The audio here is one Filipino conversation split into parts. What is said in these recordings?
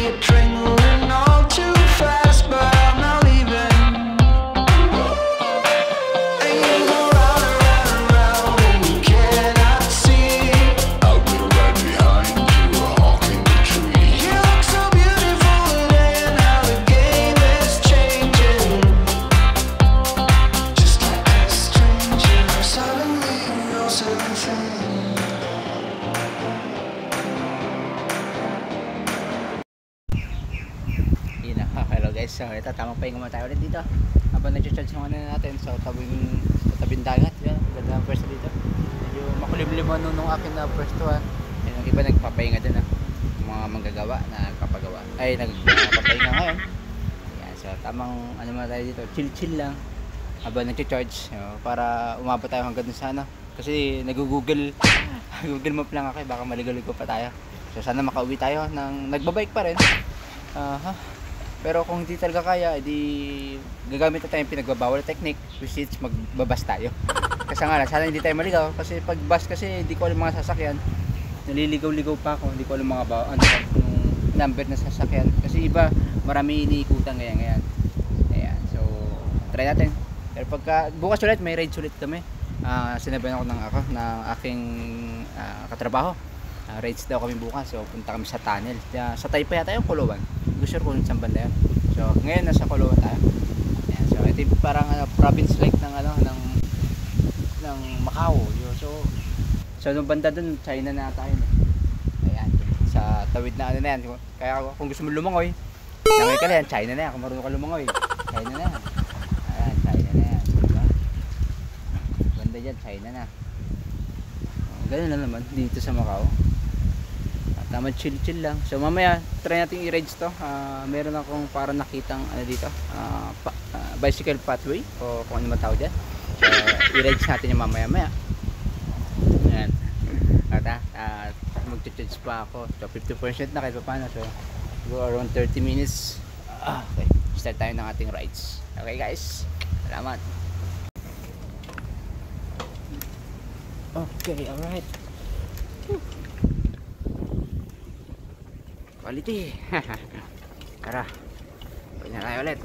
adrenaline all too fast, but I'm not leaving. And you go round and round and round, and you cannot see. I'll be right behind you, a hawk in the tree. You look so beautiful today, and how the game is changing. Just like a stranger, suddenly you know everything. Yun na, hello guys. So ito, tamang pahinga muna tayo ulit dito habang nag-charge yung ano natin sa tabing dagat. Yan, ganda ng pwesto dito. Medyo makulimlim nung akin na pwesto ha. Yan, ang iba nagpapahinga din ha. Yung mga manggagawa na nagpapagawa ay nagpapahinga ngayon. Yan, so tamang ano muna tayo dito, chill lang habang nag-charge, para umabot tayo hanggang dun sa ano. Kasi nag-google Google Map lang ako, baka maligo-ligo pa tayo. So sana makauwi tayo ng nagbabike pa rin. Pero kung hindi talaga kaya, edi gagamit na tayong pinagbabawal technique, which is magbabas tayo. Kasi nga sana hindi tayo maligaw, kasi pag bus kasi hindi ko alam mga sasakyan. Naliligaw-ligaw pa ako, hindi ko alam mga yung number na sasakyan. Kasi iba, marami iniikutan ngayon. Ayan, so try natin. Pero pagka bukas ulit, may rides ulit kami. Sinabihan ako ng aking katrabaho. Rides daw kami bukas, so punta kami sa tunnel. Sa Taypa yata yung Kulawan. Gusto ko kung saan banda yun. So ngayon nasa Kulawan tayo. Ayan, so ito yung parang province like ng Macau. So nung banda dun, China na tayo. Ayan, sa tawid na ano na yan. Kaya kung gusto mo lumangoy, langoy ka na yan, China na yan. Kung marunong ka lumangoy, China na yan. Ayan, China na yan. Diba? Banda dyan, China na. Ganun lang naman dito sa Macau. Tama, chill lang. So mamaya try natin i-rides to. Meron akong parang nakitang ano dito, bicycle pathway o kung ano matawag dyan. So i-rides natin yung mamaya. Ayan. At mag-charge pa ako. So 50% na kahit pa paano. So go around 30 minutes. Okay, start tayo ng ating rides. Okay guys, salamat. Okay, alright. Quality. Tara, pwede na tayo ulit.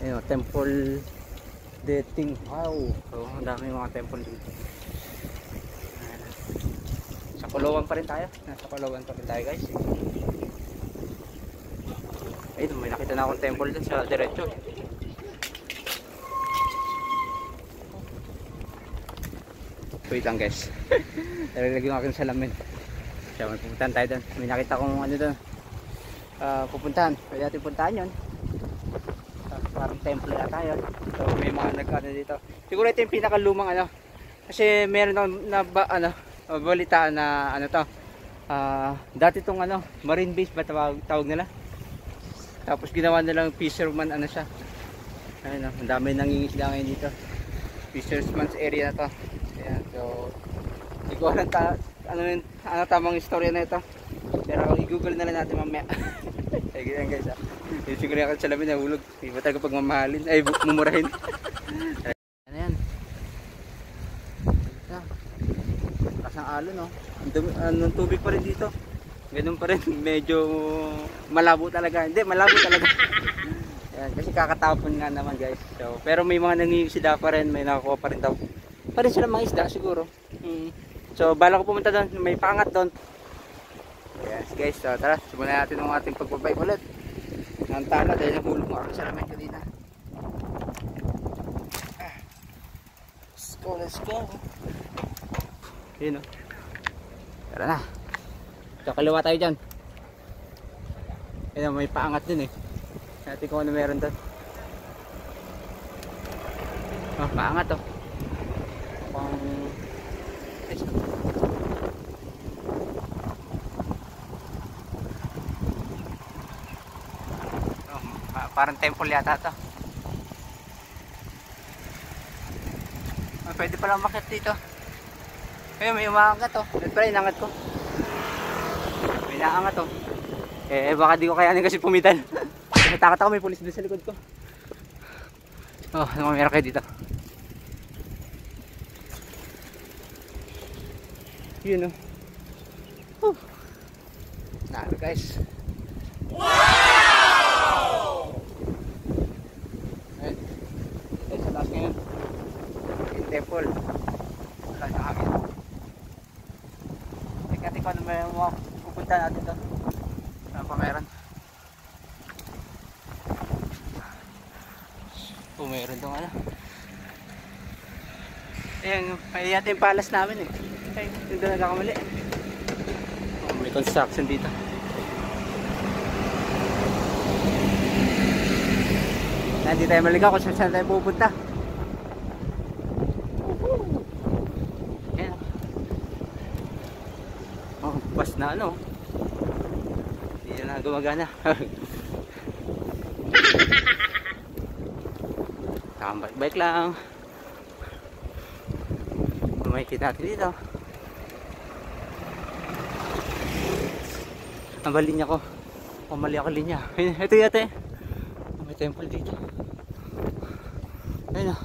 Ayun, temple de Tinghao. So ang dami mga temple dito. Sa Kulawan pa rin tayo. Nasa Kulawan pa rin tayo guys. Ayun, may nakita na akong temple dun sa diretso. Wait lang guys. Nalaglag yung aking salamin. So may pupuntahan tayo doon. May nakita kong ano doon, pupuntahan. Pwede natin puntahan yun. Parang temple na tayo. So may mga nag-ano dito. Siguro ito yung pinakalumang ano. Kasi meron na balitaan na ano to. Dati itong ano, marine base ba tawag nila. Tapos ginawa nilang fisherman ano siya. Ayun, ang dami nangingisda ngayon dito. Fisherman's area na to. Ayan, so hindi ko alam ano tamang istorya na ito, pero i-google na lang natin mamaya. Ay ganyan guys, yung siguro yung salamin na hulog, iba talaga pag mamahalin, ay mumurahin. Ano yan, kasang alon no, ang tubig pa rin dito, ganun pa rin, medyo malabo talaga, hindi malabo talaga. Ayan, kasi kakatapon nga naman guys. So, pero may mga nangingisda pa rin, may nakakuha pa rin daw pa rin sila mga isda siguro. So bala ko pumunta doon, may pangat doon. Yes guys, so tara, simulan natin ang ating pagbabike ulit ng tala dahil nahulog ako sa lamin kanina. Let's go. Yun o, tara na. So kaliwa tayo dyan. Ayun, may paangat din eh. Natin kung ano meron doon. Oh, paangat oh. Parang temple yata to. Pwede pala umakyat dito. Ayun, may umaangat to. Ito pala inangat ko. May naangat to. Baka di ko kayanin kasi pumitan. Natakot ako, may pulis doon sa likod ko. Oh, ano meron kayo dito? Yun o. Nalo guys. paano may mga pupunta natin to. Ano pa meron? Meron tong ano. Ayan, may yata yung palas namin eh. Ay, yung doon nagkakamali. May construction dito. Hindi tayo maligaw kung saan tayo pupunta. Ayan. Oh, bus na ano. Hindi na gumagana. Bike lang. Makikita natin dito. Ang linya ko. Mali ako linya. Ito yate. May temple dito. Ayun o.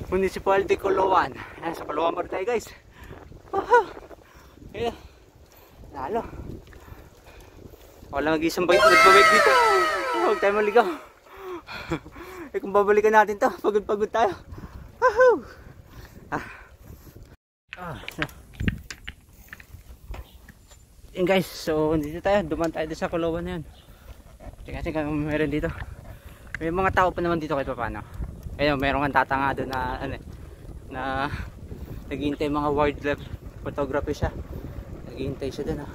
Municipality Caloocan. Ayan, sa Caloocan pa rin tayo guys. Ayun o. Nalo. Wala mag-isang bike dito. Huwag tayo maligaw. Eh kung babalikan natin to, pagod tayo. Yun guys, so dito tayo, duman tayo sa Caloocan na yun. Tingnan kung meron dito. May mga tao pa naman dito kahit paano. Ayun, meron kang tatanga doon na ano, na naghihintay mga wildlife photography siya. Naghihintay siya doon.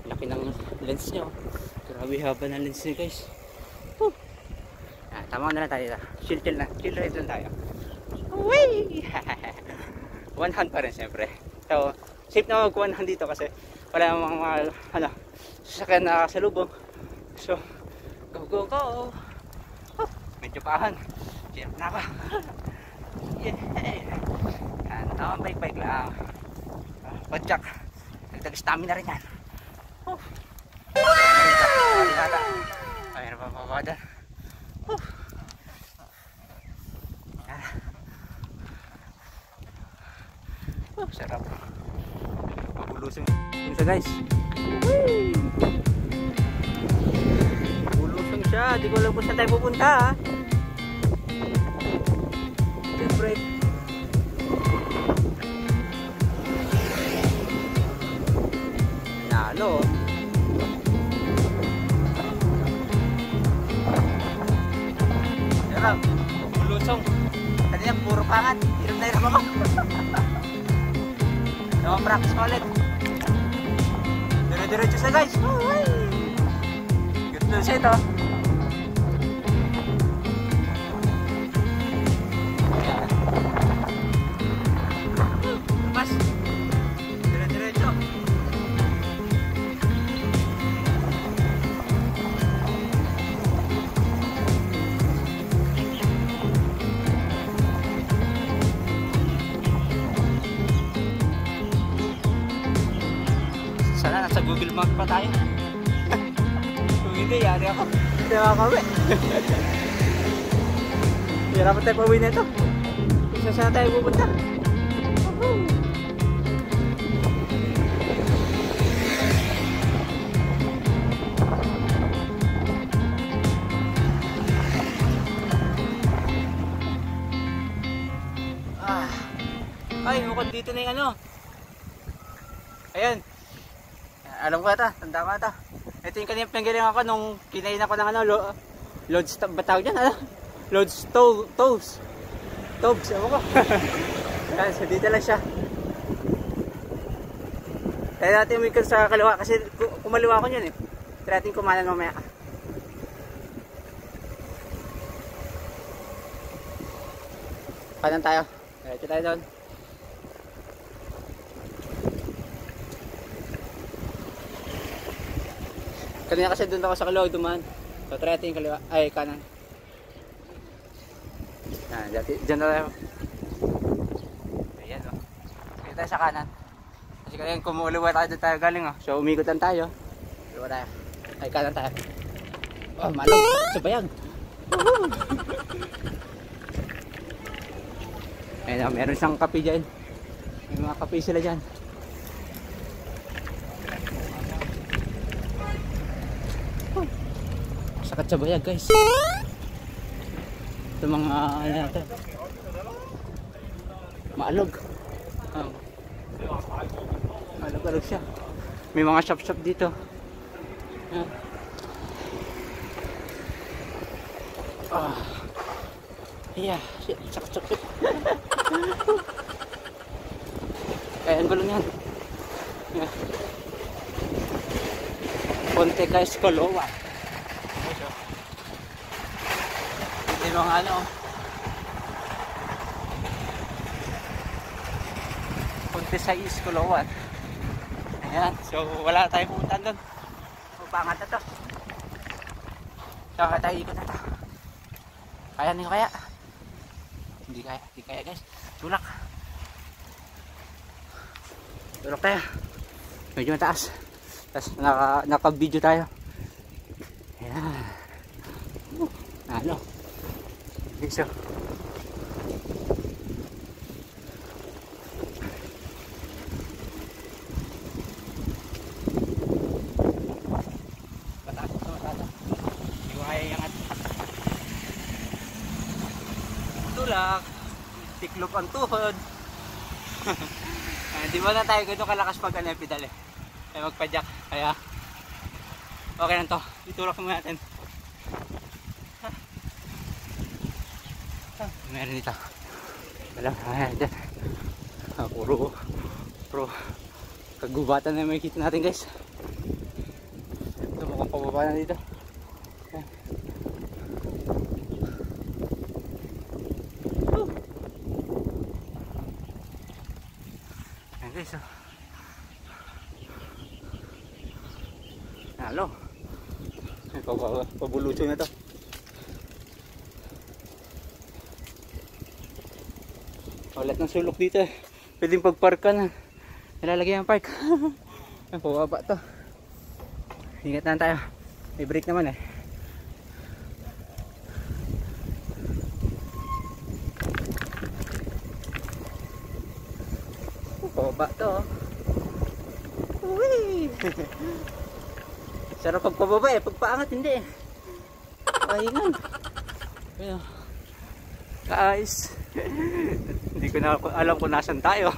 Laki ng lens niya. Grabe haba ng lens niya guys. Tama na lang tayo. Chill lang tayo. Uy! One hand pa rin siyempre. So, safe na mag one hand dito kasi wala mga ano, sasakyan na sa lubong. So, go! Medyo pahan. Chill na ba? Yeah! Yan, tamang bike lang. Padjak. Nagdag stamina rin yan. Ayun pa papagada. Sarap. Mabulusong siya guys. Mabulusong siya. Di ko alam kung saan tayo pupunta ha. Siyempre. Nalo. Sarap. Mabulusong. Kanina puro pangat. Hirap na hirap ako. Nawang practice ko ulit. Dire-diretso siya guys. Good news ito. Mas. Dire-diretso. Sana nasa Google Map pa tayo. Kung hindi, yari ako. Hindi ako kami. Hirapan tayo pauwi na ito. Kung saan tayo pupunta. Ay, mukhang dito na yung ano. Ayan. Alam ko ata, tanda ko ata. Ito yung kanina pinanggaling ako nung kinain ako ng ano, loads, ba tawag dyan? Ano? Loads toes. Toes, ewan ko. Kaya so dito lang siya. Kaya natin umikot sa kaliwa kasi kumaliwa ko yun eh. Kaya natin kumanan mamaya. Kanan tayo. Diretso tayo doon. Kanina kasi doon ako sa kaliwa dumaan. So try natin yung kaliwa. Ay, kanan. Yan, dyan na tayo. Ayan o. Dito tayo sa kanan. Kasi kanina kumuliwa tayo doon tayo galing o. So umikutan tayo. Kaliwa tayo. Ay, kanan tayo. Oh, malong. Subayag. Ayan o, meron siyang kape dyan. May mga kape sila dyan. Sakat sa bayag guys. Ito mga ano natin. Maalog. siya. May mga shop-shop dito. Ayan. Ah. Yeah, shit, saksak. Ayan ko lang yan. Yeah. Ponte ka Escaloa. Ito yung mga ano. Ponte sa Escaloa. Ayan, so wala tayong pumuntan doon. Pangat na to. Saka tayo ikot na to. Kaya nyo kaya? Hindi kaya guys. Tulak. Tulak tayo. Medyo mataas. Tapos naka-video tayo. Ayan. Ano? So. Mataas. Hindi ko kaya iangat. Tulak. Tiklop ang tuhod. Di ba na tayo gano'n kalakas pag ano yung pedal eh. Ay magpadyak. Kaya okay lang to. Itulak naman natin. Meron dito. Wala. Ayan dyan. Puro kagubatan na may kita natin guys. Ito mukhang pababa na dito. Ayan. Ayan guys. Halo. Pabuluso na to. Walat ng sulok dito eh. Pwedeng pagparkan. Nalalagay ang park. Ay, pababa to. Ingat na tayo. May brake naman eh. Pababa to. Uy! Sarap pag pababa eh. Pag paangat hindi eh. Pahingan. Ayun. Guys. Hindi ko na alam kung nasan tayo.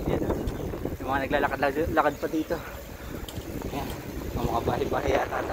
Yan. Yung mga naglalakad pa dito. Yan. Ang mga bahay-bahay yata.